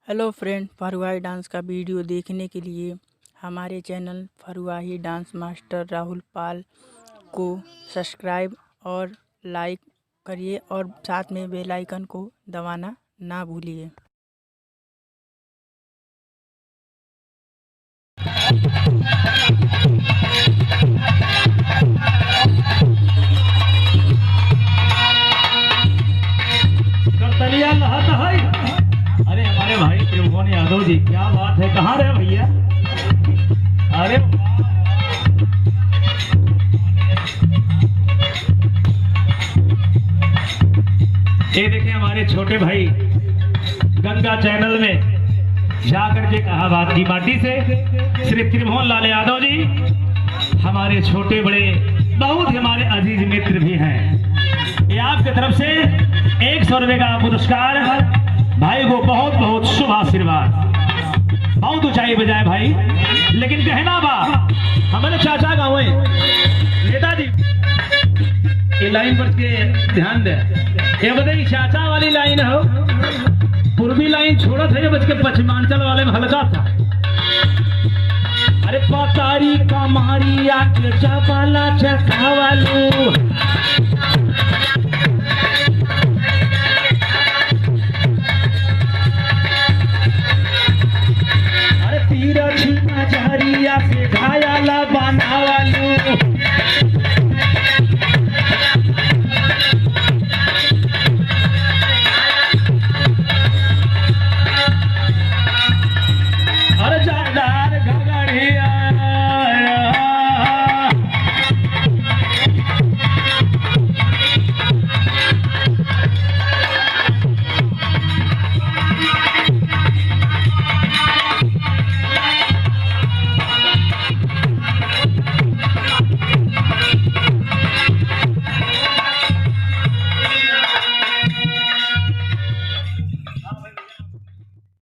Hello friend, फरुआही dance का video देखने के लिए हमारे चैनल फरुआही डांस मास्टर राहुल पाल को सब्सक्राइब और लाइक करिए और साथ में बेल आइकन को दबाना ना भूलिए। करतलिया लहत है। अरे हमारे भाई त्रिभुवन यादव जी, क्या बात है, कहाँ रहे भैया? अरे ये देखें हमारे छोटे भाई गंगा चैनल में जाकर के कहा बात की माटी से श्री त्रिभुवन लाल यादव जी हमारे छोटे बड़े बहुत हमारे अजीज मित्र भी हैं। ये आपकी तरफ से 100 रुपये का पुरस्कार, भाई को बहुत बहुत शुभ आशीर्वाद, बहुत ऊंचाई बजाए भाई। लेकिन कहना बा हमारे चाचा गाँव नेताजी, ये लाइन पर के ध्यान दे। ये बताइए चाचा वाली लाइन हो, पूर्वी लाइन छोड़ा था, बच के पश्चिमांचल वाले में हल्का था। अरे पतारी कमारी आके चापाला चखा वालू, अरे तीरा छीना झारिया से घायाला